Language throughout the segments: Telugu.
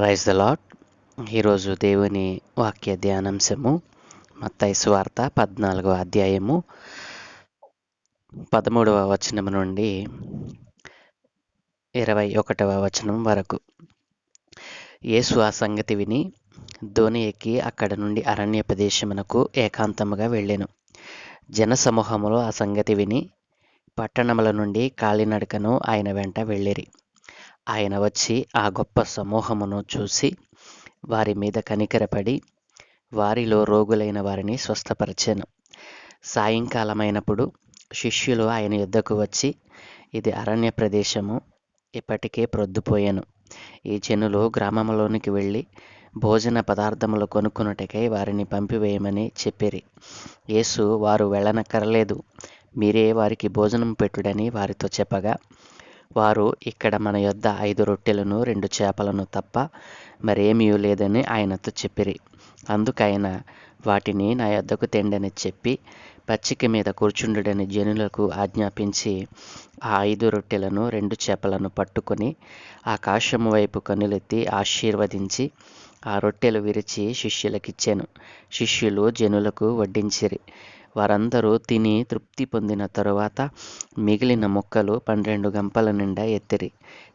Praise the lord. ఈరోజు దేవుని వాక్య ధ్యానాంశము మత్తయి సువార్త 14వ అధ్యాయము 13వ వచనం నుండి 21వ వచనం వరకు. యేసు ఆ సంగతి విని దోణి ఎక్కి అక్కడ నుండి అరణ్య ప్రదేశమునకు ఏకాంతముగా వెళ్ళెను. జనసమూహములో ఆ సంగతి విని పట్టణముల నుండి కాలినడకను ఆయన వెంట వెళ్ళిరి. ఆయన వచ్చి ఆ గొప్ప సమూహమును చూసి వారి మీద కనికరపడి వారిలో రోగులైన వారిని స్వస్థపరిచెను. సాయంకాలమైనప్పుడు శిష్యులు ఆయన యొద్దకు వచ్చి, ఇది అరణ్య ప్రదేశము, ఇప్పటికే ప్రొద్దుపోయెను. ఈ జనులు గ్రామములోనికి వెళ్ళి భోజన పదార్థములు కొనుక్కున్నటకై వారిని పంపివేయమని చెప్పిరి. యేసు, వారు వెళ్ళనక్కరలేదు, మీరే వారికి భోజనం పెట్టుడని వారితో చెప్పగా, వారు, ఇక్కడ మన యొద్ద 5 రొట్టెలను 2 చేపలను తప్ప మరేమీ లేదని ఆయనతో చెప్పిరి. అందుకైన వాటిని నా యొద్దకు తెండని చెప్పి పచ్చిక మీద కూర్చుండుడని జనులకు ఆజ్ఞాపించి ఆ 5 రొట్టెలను 2 చేపలను పట్టుకొని ఆకాశము వైపు కన్నులెత్తి ఆశీర్వదించి ఆ రొట్టెలు విరిచి శిష్యులకిచ్చెను. శిష్యులు జనులకు వడ్డించిరి. వారందరూ తిని తృప్తి పొందిన తరువాత మిగిలిన ముక్కలు 12 గంపల నిండా ఎత్తిరి.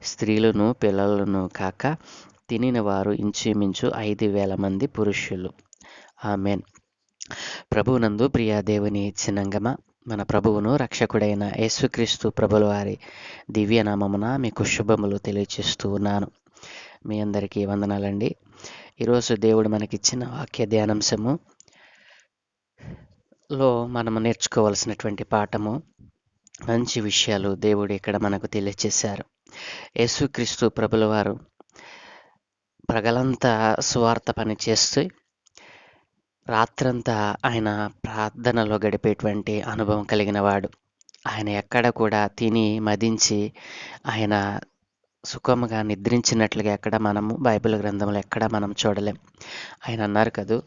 స్త్రీలను పిల్లలను కాక తినిన వారు ఇంచుమించు 5,000 మంది పురుషులు. ఆమెన్. ప్రభువునందు ప్రియ దేవుని జనాంగమా, మన ప్రభువును రక్షకుడైన యేసుక్రీస్తు ప్రభుల వారి దివ్యనామమున మీకు శుభములు తెలియచేస్తూ ఉన్నాను. మీ అందరికీ వందనాలండి. ఈరోజు దేవుడు మనకిచ్చిన వాక్య ధ్యానాంశము లో మనము నేర్చుకోవాల్సినటువంటి పాఠము, మంచి విషయాలు దేవుడు ఇక్కడ మనకు తెలియచేశారు. యేసుక్రీస్తు ప్రభుల వారు పగలంతా సువార్త పని చేస్తూ రాత్రంతా ఆయన ప్రార్థనలో గడిపేటువంటి అనుభవం కలిగిన వాడు. ఆయన ఎక్కడ కూడా తిని మదించి ఆయన సుఖముగా నిద్రించినట్లుగా ఎక్కడ మనము బైబిల్ గ్రంథంలో ఎక్కడ మనం చూడలేం. ఆయన అన్నారు కదూ,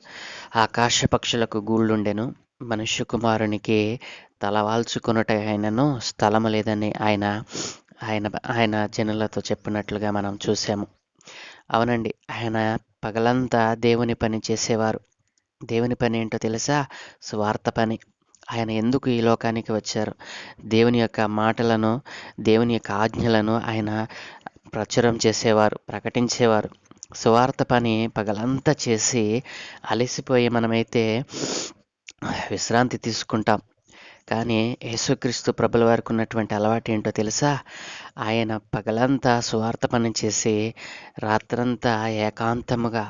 ఆకాశ పక్షులకు గూళ్ళుండెను, మనుష్య కుమారునికి తలవాల్చుకొనుట అయినను స్థలము లేదని ఆయన జనులతో చెప్పినట్లుగా మనం చూసాము. అవునండి, ఆయన పగలంతా దేవుని పని చేసేవారు. దేవుని పని ఏంటో తెలుసా? స్వార్థ పని. ఆయన ఎందుకు ఈ లోకానికి వచ్చారు? దేవుని యొక్క మాటలను, దేవుని యొక్క ఆజ్ఞలను ఆయన ప్రచురం చేసేవారు, ప్రకటించేవారు. సువార్త పని పగలంతా చేసి అలసిపోయి మనమైతే విశ్రాంతి తీసుకుంటాం. కానీ యేసుక్రీస్తు ప్రభుల వారికి ఉన్నటువంటి అలవాటు ఏంటో తెలుసా? ఆయన పగలంతా సువార్త పని చేసి రాత్రంతా ఏకాంతముగా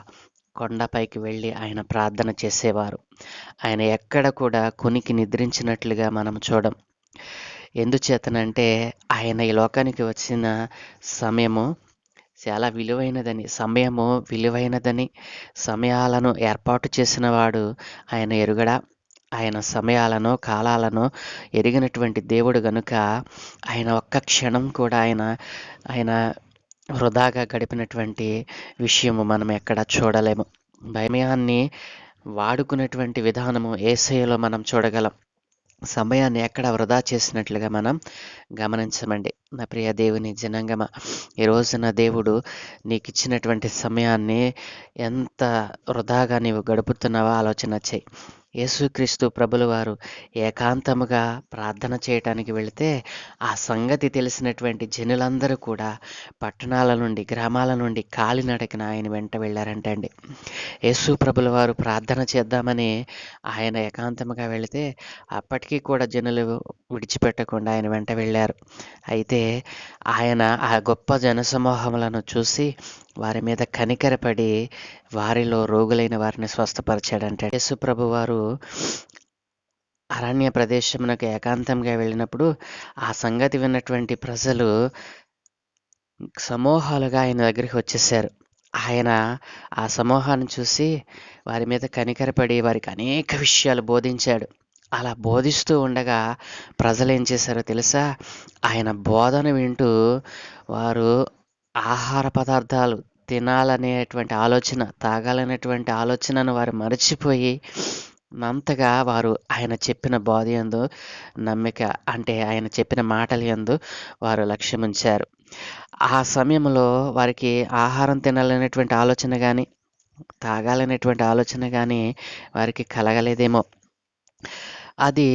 కొండపైకి వెళ్ళి ఆయన ప్రార్థన చేసేవారు. ఆయన ఎక్కడ కూడా కొనికి నిద్రించినట్లుగా మనం చూడం. ఎందుచేతనంటే ఆయన ఈ లోకానికి వచ్చిన సమయము చాలా విలువైనదని, సమయాలను ఏర్పాటు చేసిన వాడు ఆయన ఎరుగడా? ఆయన సమయాలను, కాలాలను ఎరిగినటువంటి దేవుడు గనుక ఆయన ఒక్క క్షణం కూడా ఆయన వృధాగా గడిపినటువంటి విషయము మనం ఎక్కడ చూడలేము. సమయాన్ని వాడుకునేటువంటి విధానము యేసయ్యలో మనం చూడగలం. సమయాన్ని ఎక్కడ వృధా చేసినట్లుగా మనం గమనించమండి. నా ప్రియ దేవుని జనాంగమా, ఈ రోజున దేవుడు నీకు ఇచ్చినటువంటి సమయాన్ని ఎంత వృధాగా నీవు గడుపుతున్నావో ఆలోచన చేయి. యేసుక్రీస్తు ప్రభుల వారు ఏకాంతముగా ప్రార్థన చేయటానికి వెళితే ఆ సంగతి తెలిసినటువంటి జనులందరూ కూడా పట్టణాల నుండి, గ్రామాల నుండి కాలినడకన ఆయన వెంట వెళ్ళారంటండి. యేసు ప్రభుల వారు ప్రార్థన చేద్దామని ఆయన ఏకాంతముగా వెళితే అప్పటికీ కూడా జనులు విడిచిపెట్టకుండా ఆయన వెంట వెళ్ళారు. అయితే ఆయన ఆ గొప్ప జనసమూహములను చూసి వారి మీద కనికరపడి వారిలో రోగులైన వారిని స్వస్థపరిచాడంటే, యేసు ప్రభు వారు అరణ్య ప్రదేశమునకు ఏకాంతంగా వెళ్ళినప్పుడు ఆ సంగతి విన్నటువంటి ప్రజలు సమూహాలుగా ఆయన దగ్గరికి వచ్చేసారు. ఆయన ఆ సమూహాన్ని చూసి వారి మీద కనికరపడి వారికి అనేక విషయాలు బోధించాడు. అలా బోధిస్తూ ఉండగా ప్రజలు ఏం చేశారో తెలుసా? ఆయన బోధన వింటూ వారు ఆహార పదార్థాలు తినాలనేటువంటి ఆలోచన, తాగాలనేటువంటి ఆలోచనను వారు మరచిపోయి అంతగా వారు ఆయన చెప్పిన బోధ యందు నమ్మిక అంటే ఆయన చెప్పిన మాటల యందు వారు లక్ష్యముంచారు. ఆ సమయంలో వారికి ఆహారం తినాలనేటువంటి ఆలోచన గాని, తాగాలనేటువంటి ఆలోచన గాని వారికి కలగలేదేమో! అది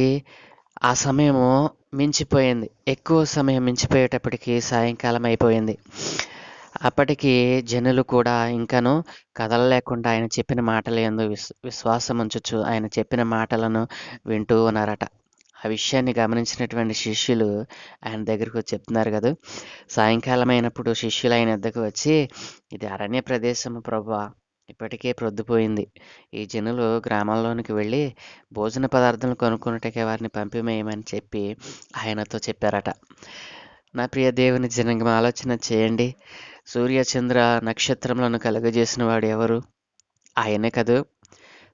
ఆ సమయము మించిపోయింది. ఎక్కువ సమయం మించిపోయేటప్పటికి సాయంకాలం అయిపోయింది. అప్పటికి జనులు కూడా ఇంకను కదలలేకుండా ఆయన చెప్పిన మాటల యందు విశ్వాసముంచుచు ఆయన చెప్పిన మాటలను వింటూ ఉన్నారట. ఆ విషయాన్ని గమనించినటువంటి శిష్యులు ఆయన దగ్గరకొచ్చి చెప్తున్నారు గదూ! సాయంకాలం అయినప్పుడు శిష్యులు ఆయన వద్దకు వచ్చి, "ఇది అరణ్య ప్రదేశము ప్రభువా! ఇప్పటికే ప్రొద్దుపోయింది. ఈ జనులు గ్రామాల్లోనికి వెళ్ళి భోజన పదార్థాలు కొనుక్కొనుటకే వారిని పంపివేయమని" చెప్పి ఆయనతో చెప్పారట. నా ప్రియ దేవుని జనాంగమా, ఆలోచన చేయండి. సూర్య, చంద్ర, నక్షత్రములను కలుగజేసిన వాడు ఎవరు? ఆయనే కదూ!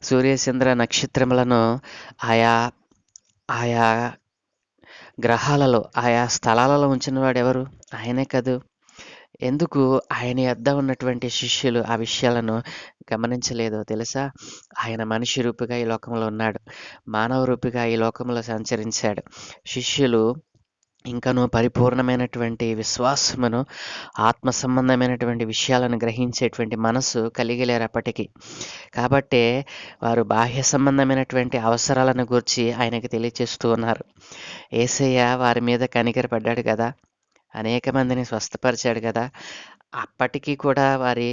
సూర్య, చంద్ర, నక్షత్రములను ఆయా ఆయా గ్రహాలలో, ఆయా స్థలాలలో ఉంచిన వాడెవరు? ఆయనే కదూ! ఎందుకు ఆయన యొద్ద ఉన్నటువంటి శిష్యులు ఆ విషయాలను గమనించలేదో తెలుసా? ఆయన మనిషి రూపిగా ఈ లోకంలో ఉన్నాడు. మానవ రూపిగా ఈ లోకంలో సంచరించాడు. శిష్యులు ఇంకనూ పరిపూర్ణమైనటువంటి విశ్వాసమును, ఆత్మ సంబంధమైనటువంటి విషయాలను గ్రహించేటువంటి మనస్సు కలిగి లేరు అప్పటికి. కాబట్టే వారు బాహ్య సంబంధమైనటువంటి అవసరాలను గూర్చి ఆయనకి తెలియచేస్తూ ఉన్నారు. యేసయ్య వారి మీద కనికరపడ్డాడు గదా! అనేక మందిని స్వస్థపరిచాడు గదా! అప్పటికి కూడా వారి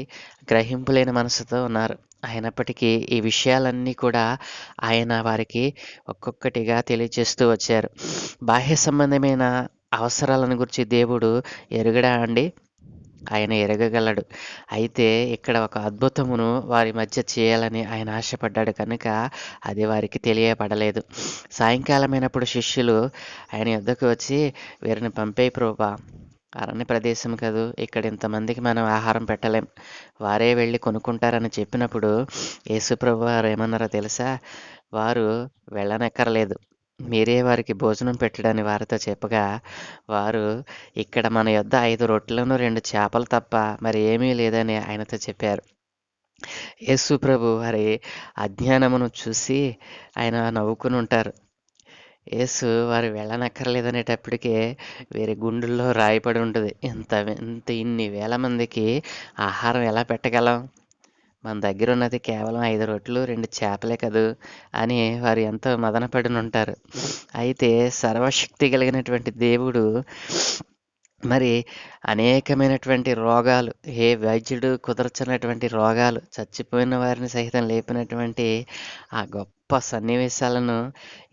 గ్రహింపు లేని మనసుతో ఉన్నారు. అయినప్పటికీ ఈ విషయాలన్నీ కూడా ఆయన వారికి ఒక్కొక్కటిగా తెలియచేస్తూ వచ్చారు. బాహ్య సంబంధమైన అవసరాలను గురించి దేవుడు ఎరుగడా అండి? ఆయన ఎరగగలడు. అయితే ఇక్కడ ఒక అద్భుతమును వారి మధ్య చేయాలని ఆయన ఆశపడ్డాడు కనుక అది వారికి తెలియపడలేదు. సాయంకాలమైనప్పుడు శిష్యులు ఆయన యొద్దకు వచ్చి, "వీరిని పంపేయి ప్రభువా! అరణ్య ప్రదేశం కదూ! ఇక్కడ ఇంతమందికి మనం ఆహారం పెట్టలేం. వారే వెళ్లి కొనుక్కుంటారని" చెప్పినప్పుడు యేసు ప్రభువారు ఏమన్నారో తెలుసా? వారు వెళ్ళనక్కరలేదు. మీరే వారికి భోజనం పెట్టడని వారితో చెప్పగా, వారు ఇక్కడ మన యొద్ద 5 రొట్టెలను 2 చేపలు తప్ప మరి ఏమీ లేదని ఆయనతో చెప్పారు. యేసు ప్రభు వారి అజ్ఞానమును చూసి ఆయన నవ్వుకొనుంటారు. యేసు వారు వెళ్ళనక్కర్లేదనేటప్పటికే వీరి గుండెల్లో రాయి పడి ఉంటది. ఇన్ని వేల మందికి ఆహారం ఎలా పెట్టగలం? మన దగ్గరున్నది కేవలం 5 రొట్టెలు, 2 చేపలే కదూ! అని వారు ఎంతో మదనపడినుంటారు. అయితే సర్వశక్తి కలిగినటువంటి దేవుడు మరి అనేకమైనటువంటి రోగాలు, ఏ వైద్యుడు కుదర్చనటువంటి రోగాలు, చచ్చిపోయిన వారిని సహితం లేపినటువంటి ఆ గొప్ప సన్నివేశాలను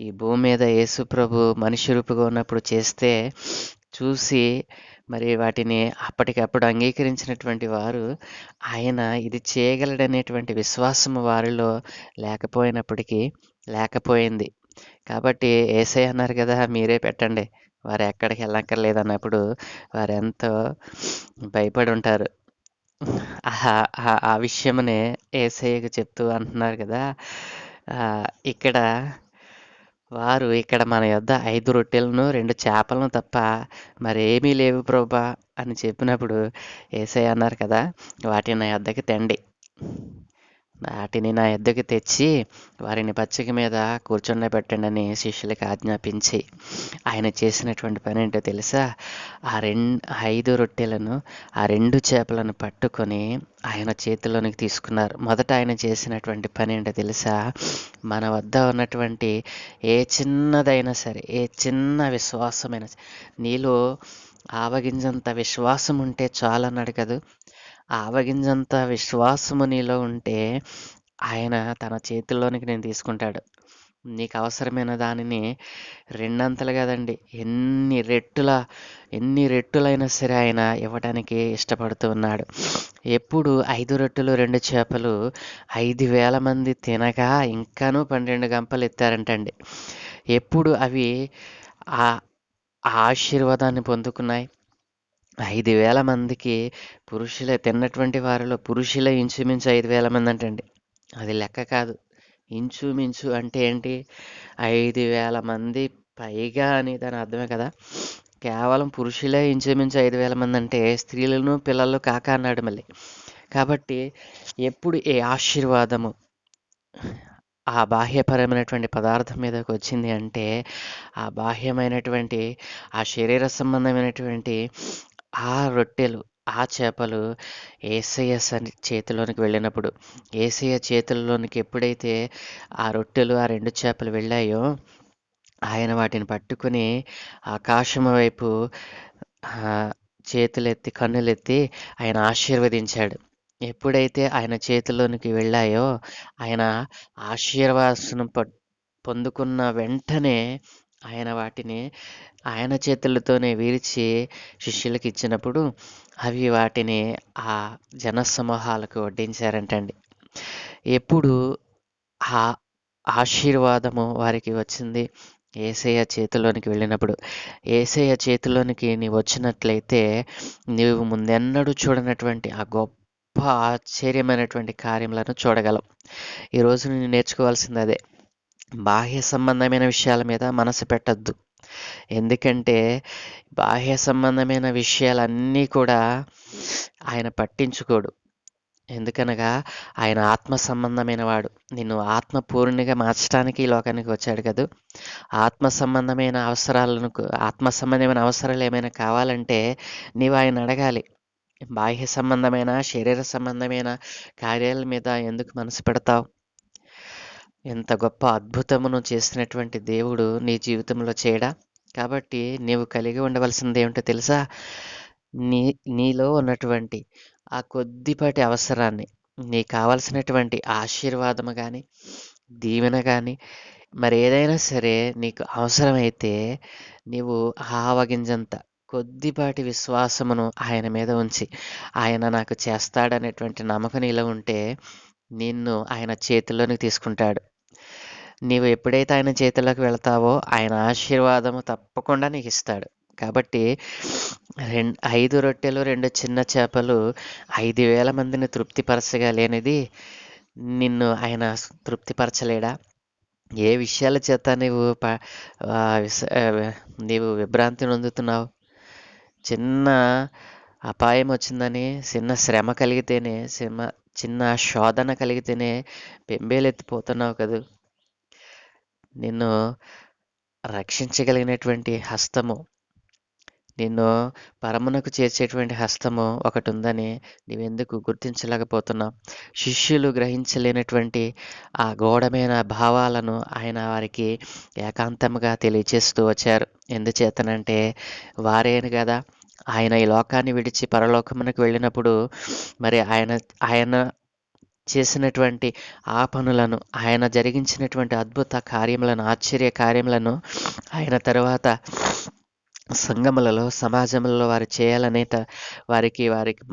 ఈ భూమి మీద యేసు ప్రభు మనిషి రూపుగా ఉన్నప్పుడు చేస్తే చూసి మరి వాటిని అప్పటికప్పుడు అంగీకరించినటువంటి వారు ఆయన ఇది చేయగలడనేటువంటి విశ్వాసము వారిలో లేకపోయినప్పటికీ లేకపోయింది. కాబట్టి యేసయ్య అన్నారు గదా! మీరే పెట్టండి. వారు ఎక్కడికి వెళ్ళక్కర్లేదన్నప్పుడు వారెంతో భయపడుంటారు. ఆ విషయమునే యేసయ్యకు చెప్తూ అంటున్నారు గదా! ఇక్కడ ఇక్కడ మన యొద్ద 5 రొట్టెలను 2 చేపలను తప్ప మరేమీ లేవు ప్రభా! అని చెప్పినప్పుడు యేసయ్య అన్నారు కదా! వాటిని నా యొద్దకు తేండి. వాటిని నా యొద్దకు తెచ్చి వారిని పచ్చిక మీద కూర్చుండబెట్టండని శిష్యులకి ఆజ్ఞాపించి ఆయన చేసినటువంటి పనేంటో తెలుసా? 5 రొట్టెలను, ఆ 2 చేపలను పట్టుకొని ఆయన చేతిలోనికి తీసుకున్నారు. మొదట ఆయన చేసినటువంటి పనేంటో తెలుసా? మన వద్ద ఉన్నటువంటి ఏ చిన్నదైనా సరే, ఏ చిన్న విశ్వాసమైనా నీలో ఆవగింజంత విశ్వాసం ఉంటే చాలన్నాడు కదూ! ఆవగింజంత విశ్వాసము నీలో ఉంటే ఆయన తన చేతుల్లోనికి నేను తీసుకుంటాడు. నీకు అవసరమైన దానిని రెండంతలు కాదండి, ఎన్ని రెట్టులైనా సరే ఆయన ఇవ్వటానికి ఇష్టపడుతూ ఉన్నాడు. ఎప్పుడు 5 రొట్టెలు 2 చేపలు 5,000 మంది తినగా ఇంకాను 12 గంపలు ఎత్తారంటండి. ఎప్పుడు అవి ఆ ఆశీర్వాదాన్ని పొందుకున్నాయి? 5,000 మందికి తిన్నటువంటి వారిలో పురుషులే ఇంచుమించు 5,000 మంది అంటండి. అది లెక్క కాదు. ఇంచుమించు అంటే ఏంటి? 5,000 మంది పైగా అని దాని అర్థమే కదా! కేవలం పురుషులే ఇంచుమించు 5,000 మంది అంటే స్త్రీలను పిల్లలు కాక అన్నాడు మళ్ళీ. కాబట్టి ఎప్పుడు ఏ ఆశీర్వాదము ఆ బాహ్యపరమైనటువంటి పదార్థం మీదకి వచ్చింది అంటే, ఆ బాహ్యమైనటువంటి, ఆ శరీర సంబంధమైనటువంటి ఆ రొట్టెలు, ఆ చేపలు యేసయ్య చేతిలోనికి వెళ్ళినప్పుడు, యేసయ్య చేతుల్లోనికి ఎప్పుడైతే ఆ రొట్టెలు, ఆ 2 చేపలు వెళ్ళాయో, ఆయన వాటిని పట్టుకొని ఆకాశము వైపు చేతులెత్తి, కన్నులెత్తి ఆయన ఆశీర్వదించాడు. ఎప్పుడైతే ఆయన చేతిలోనికి వెళ్ళాయో, ఆయన ఆశీర్వాసనం పొందుకున్న వెంటనే ఆయన వాటిని ఆయన చేతులతోనే విరిచి శిష్యులకిచ్చినప్పుడు, అవి వాటిని ఆ జనసమూహాలకు వడ్డించారంటండి. ఎప్పుడు ఆ ఆశీర్వాదము వారికి వచ్చింది? యేసయ్య చేతిలోనికి వెళ్ళినప్పుడు. యేసయ్య చేతిలోనికి నీవొచ్చినట్లయితే, నీవు ముందెన్నడూ చూడనటువంటి ఆ గొప్ప ఆశ్చర్యమైనటువంటి కార్యములను చూడగలవు. ఈరోజు నేను నేర్చుకోవాల్సింది అదే. బాహ్య సంబంధమైన విషయాల మీద మనసు పెట్టొద్దు. ఎందుకంటే, బాహ్య సంబంధమైన విషయాలన్నీ కూడా ఆయన పట్టించుకోడు. ఎందుకనగా ఆయన ఆత్మ సంబంధమైన వాడు. నిన్ను ఆత్మపూర్ణిగా మార్చటానికి ఈ లోకానికి వచ్చాడు కదూ! ఆత్మ సంబంధమైన అవసరాలు ఏమైనా కావాలంటే నీవు ఆయన అడగాలి. బాహ్య సంబంధమైన, శరీర సంబంధమైన కార్యాల మీద ఎందుకు మనసు పెడతావు? ఎంత గొప్ప అద్భుతమును చేసినటువంటి దేవుడు నీ జీవితంలో చేయడా? కాబట్టి నీవు కలిగి ఉండవలసింది ఏమిటో తెలుసా? నీ నీలో ఉన్నటువంటి ఆ కొద్దిపాటి అవసరాన్ని, నీకు కావాల్సినటువంటి ఆశీర్వాదము గాని, దీవెన గాని, మరేదైనా సరే నీకు అవసరమైతే, నీవు ఆవగింజంత కొద్దిపాటి విశ్వాసమును ఆయన మీద ఉంచి, ఆయన నాకు చేస్తాడనేటువంటి నమ్మకం నీలో ఉంటే, నిన్ను ఆయన చేతుల్లోనికి తీసుకుంటాడు. నీవు ఎప్పుడైతే ఆయన చేతుల్లోకి వెళ్తావో, ఆయన ఆశీర్వాదము తప్పకుండా నీకిస్తాడు. కాబట్టి 5 రొట్టెలు, 2 చిన్న చేపలు 5,000 మందిని తృప్తిపరచగలేనిది, నిన్ను ఆయన తృప్తిపరచలేడా? ఏ విషయాల చేత నీవు విభ్రాంతి నొందుతున్నావు? చిన్న అపాయం వచ్చిందని, చిన్న శ్రమ కలిగితేనే, చిన్న శోధన కలిగితేనే బెంబేలెత్తిపోతున్నావు కదూ! నిన్ను రక్షించగలిగినటువంటి హస్తము, నిన్ను పరమునకు చేర్చేటువంటి హస్తము ఒకటుందని నీవెందుకు గుర్తించలేకపోతున్నావు? శిష్యులు గ్రహించలేనటువంటి ఆ గూఢమైన భావాలను ఆయన వారికి ఏకాంతముగా తెలియచేస్తూ వచ్చారు. ఎందుచేతనంటే, వారేను గదా! ఆయన ఈ లోకాన్ని విడిచి పరలోకమునకు వెళ్ళినప్పుడు, మరి ఆయన చేసినటువంటి ఆ పనులను, ఆయన జరిగించినటువంటి అద్భుత కార్యములను, ఆశ్చర్య కార్యములను ఆయన తరువాత సంఘములలో, సమాజములలో వారు చేయాలనే వారికి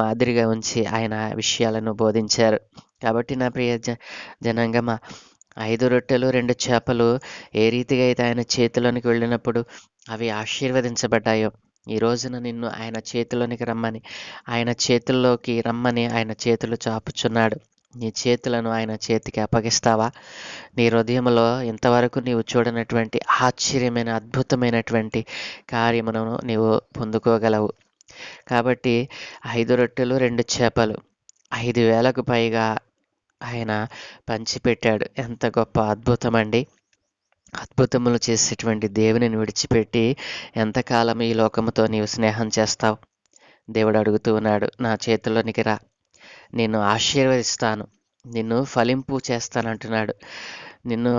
మాదిరిగా ఉంచి ఆయన విషయాలను బోధించారు. కాబట్టి నా ప్రియ జనాంగమా, 5 రొట్టెలు, 2 చేపలు ఏ రీతిగా అయితే ఆయన చేతిలోనికి వెళ్ళినప్పుడు అవి ఆశీర్వదించబడ్డాయో, ఈ రోజున నిన్ను ఆయన చేతిలోనికి రమ్మని, ఆయన చేతుల్లోకి రమ్మని ఆయన చేతులు చాపుచున్నాడు. నీ చేతులను ఆయన చేతికి అప్పగిస్తావా? నీ హృదయంలో ఇంతవరకు నీవు చూడనటువంటి ఆశ్చర్యమైన, అద్భుతమైనటువంటి కార్యమును నీవు పొందుకోగలవు. కాబట్టి 5 రొట్టెలు, 2 చేపలు 5,000కు పైగా ఆయన పంచిపెట్టాడు. ఎంత గొప్ప అద్భుతమండి! అద్భుతములు చేసేటువంటి దేవునిని విడిచిపెట్టి ఎంతకాలం ఈ లోకముతో నీవు స్నేహం చేస్తావు? దేవుడు అడుగుతూ ఉన్నాడు, నా చేతిలోనికి రా, నిన్ను ఆశీర్వదిస్తాను, నిన్ను ఫలింపు చేస్తానంటున్నాడు. నిన్ను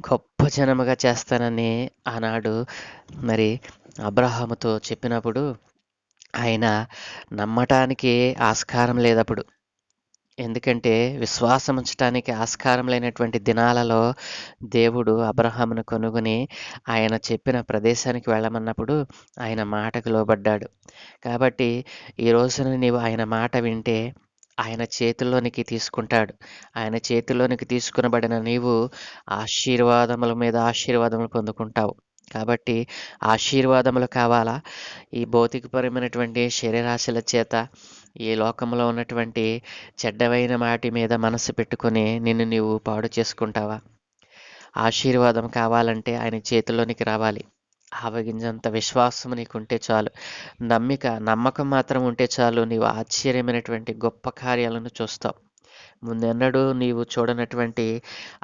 గొప్ప జనముగా చేస్తానని ఆనాడు మరి అబ్రహాముతో చెప్పినప్పుడు, ఆయన నమ్మటానికి ఆస్కారం లేదప్పుడు. ఎందుకంటే, విశ్వాసం ఉంచటానికి ఆస్కారం లేనటువంటి దినాలలో దేవుడు అబ్రహామును కనుగొని ఆయన చెప్పిన ప్రదేశానికి వెళ్ళమన్నప్పుడు ఆయన మాటకు లోబడ్డాడు. కాబట్టి ఈ రోజున నీవు ఆయన మాట వింటే ఆయన చేతుల్లోనికి తీసుకుంటాడు. ఆయన చేతిలోనికి తీసుకొనబడిన నీవు ఆశీర్వాదముల మీద ఆశీర్వాదములు పొందుకుంటావు. కాబట్టి ఆశీర్వాదములు కావాలా? ఈ భౌతికపరమైనటువంటి శరీరాశల చేత, ఈ లోకంలో ఉన్నటువంటి చెడ్డవైన వాటి మీద మనసు పెట్టుకొని నిన్ను నీవు పాడు చేసుకుంటావా? ఆశీర్వాదం కావాలంటే ఆయన చేతిలోనికి రావాలి. ఆవగింజంత విశ్వాసం నీకుంటే చాలు. నమ్మకం మాత్రం ఉంటే చాలు. నీవు ఆశ్చర్యమైనటువంటి గొప్ప కార్యాలను చూస్తావు. ముందెన్నడూ నీవు చూడనటువంటి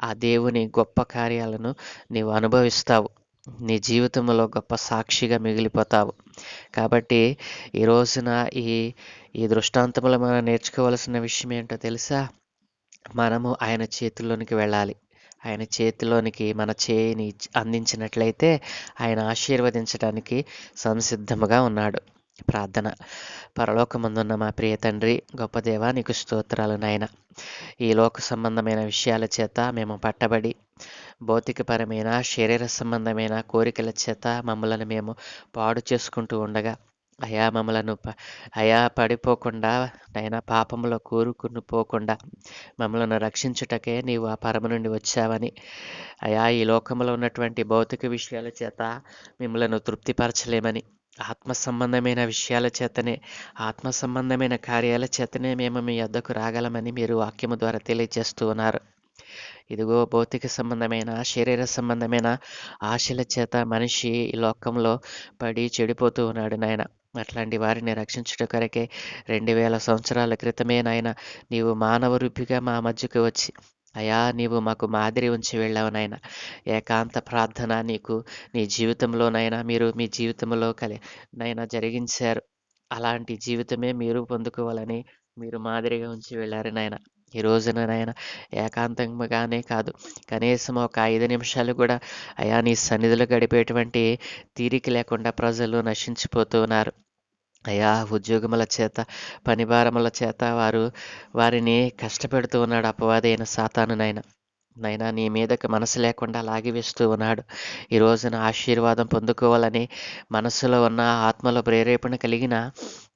ఆ దేవుని గొప్ప కార్యాలను నీవు అనుభవిస్తావు. నీ జీవితంలో గొప్ప సాక్షిగా మిగిలిపోతావు. కాబట్టి ఈ రోజున ఈ ఈ దృష్టాంతంలో మనం నేర్చుకోవాల్సిన విషయం ఏంటో తెలుసా? మనము ఆయన చేతుల్లోనికి వెళ్ళాలి. ఆయన చేతిలోనికి మన చేయిని అందించినట్లయితే ఆయన ఆశీర్వదించడానికి సంసిద్ధముగా ఉన్నాడు. ప్రార్థన. పరలోకమందున్న మా ప్రియ తండ్రి, గొప్ప దేవా, నీకు స్తోత్రాలు నాయన. ఈ లోక సంబంధమైన విషయాల చేత మేము పట్టబడి భౌతికపరమైన శరీర సంబంధమైన కోరికల చేత మమ్మలను మేము పాడు చేసుకుంటూ ఉండగా అయా మమ్మలను అయా పడిపోకుండా నైనా పాపంలో కూరుకుని పోకుండా మమ్మలను రక్షించుటకే నీవు ఆ పరమ నుండి వచ్చావని, అయా ఈ లోకంలో ఉన్నటువంటి భౌతిక విషయాల చేత మిమ్మలను తృప్తిపరచలేమని, ఆత్మ సంబంధమైన విషయాల చేతనే, ఆత్మ సంబంధమైన కార్యాల చేతనే మేము మీ వద్దకు రాగలమని మీరు వాక్యము ద్వారా తెలియజేస్తూ ఉన్నారు. ఇదిగో భౌతిక సంబంధమైన శరీర సంబంధమైన ఆశల చేత మనిషి ఈ లోకంలో పడి చెడిపోతూ ఉన్నాడు నాయన. అట్లాంటి వారిని రక్షించుట కొరకే 2000 సంవత్సరాల క్రితమే నాయన నీవు మానవ రూపిగా మా మధ్యకు వచ్చి అయా నీవు మాకు మాదిరి ఉంచి వెళ్ళావు నాయన. ఏకాంత ప్రార్థన నీకు నీ జీవితంలోనైనా మీరు మీ జీవితంలో నైనా జరిగించారు. అలాంటి జీవితమే మీరు పొందుకోవాలని మీరు మాదిరిగా ఉంచి వెళ్ళారు నాయన. ఈ రోజున నాయన ఏకాంతంగానే కాదు, కనీసం ఒక 5 నిమిషాలు కూడా అయా నీ సన్నిధిలో గడిపేటువంటి తీరిక లేకుండా ప్రజలు నశించిపోతూ ఉన్నారు. అయా ఉద్యోగముల చేత, పనిభారముల చేత వారిని కష్టపెడుతూ ఉన్నాడు అపవాది అయిన సాతాను నాయన. నైనా నీ మీదకి మనసు లేకుండా లాగివేస్తూ ఉన్నాడు. ఈ రోజున ఆశీర్వాదం పొందుకోవాలని మనసులో ఉన్న ఆత్మలో ప్రేరేపణ కలిగిన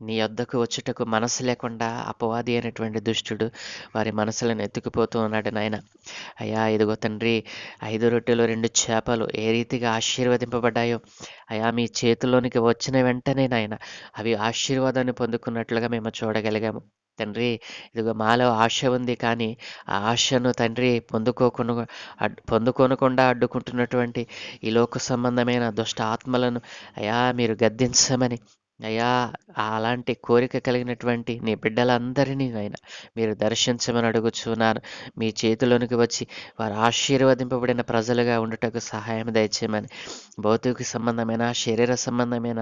నీ వద్దకు వచ్చుటకు మనసు లేకుండా అపవాది అయినటువంటి దుష్టుడు వారి మనసులను ఎత్తుకుపోతూ ఉన్నాడు నాయన. అయ్యా ఇదిగో తండ్రి, 5 రొట్టెలు 2 చేపలు ఏ రీతిగా ఆశీర్వదింపబడ్డాయో అయా మీ చేతిలోనికి వచ్చిన వెంటనే నాయన అవి ఆశీర్వాదాన్ని పొందుకున్నట్లుగా మేము చూడగలిగాము. తండ్రి ఇదిగో మాలో ఆశ ఉంది, కానీ ఆ ఆశను తండ్రి పొందుకోనకుండా అడ్డుకుంటున్నటువంటి ఈ లోక సంబంధమైన దుష్ట ఆత్మలను అయా మీరు గద్దించమని, అయా అలాంటి కోరిక కలిగినటువంటి నీ బిడ్డలందరినీ అయినా మీరు దర్శించమని అడుగుచున్నాను. మీ చేతిలోనికి వచ్చి వారు ఆశీర్వదింపబడిన ప్రజలుగా ఉండుటకు సహాయం దయచేయమని, భౌతిక సంబంధమైన శరీర సంబంధమైన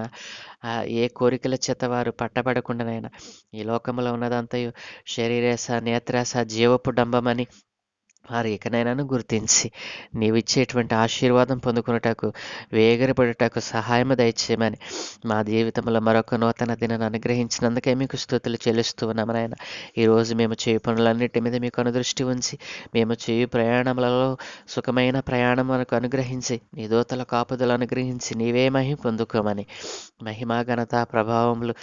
ఏ కోరికల చేత వారు పట్టబడకుండానైనా ఈ లోకంలో ఉన్నదంతయు శరీరేశ నేత్రాశ జీవపు డంబమని వారు ఇకనైనాను గుర్తించి నీవిచ్చేటువంటి ఆశీర్వాదం పొందుకున్నటకు వేగరపడుటకు సహాయము దయచేయమని, మా జీవితంలో మరొక నూతన దినాన్ని అనుగ్రహించినందుకే మీకు స్తుతులు చెల్లిస్తూ ఉన్నాము నాయన. ఈరోజు మేము చేయు పనులన్నిటి మీద మీకు అనుదృష్టి ఉంచి మేము చేయు ప్రయాణములలో సుఖమైన ప్రయాణం మనకు అనుగ్రహించి నీ దూతల కాపుదలు అనుగ్రహించి నీవే మహిమ పొందుకోమని, మహిమా ఘనత ప్రభావములు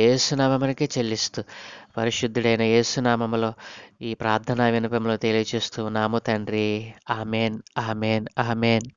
యేసునామమునకే చెల్లిస్తూ పరిశుద్ధుడైన యేసునామములో ఈ ప్రార్థనా విన్నపంలో తెలియజేస్తూ ఉన్నాము తండ్రి. Amen, amen, amen.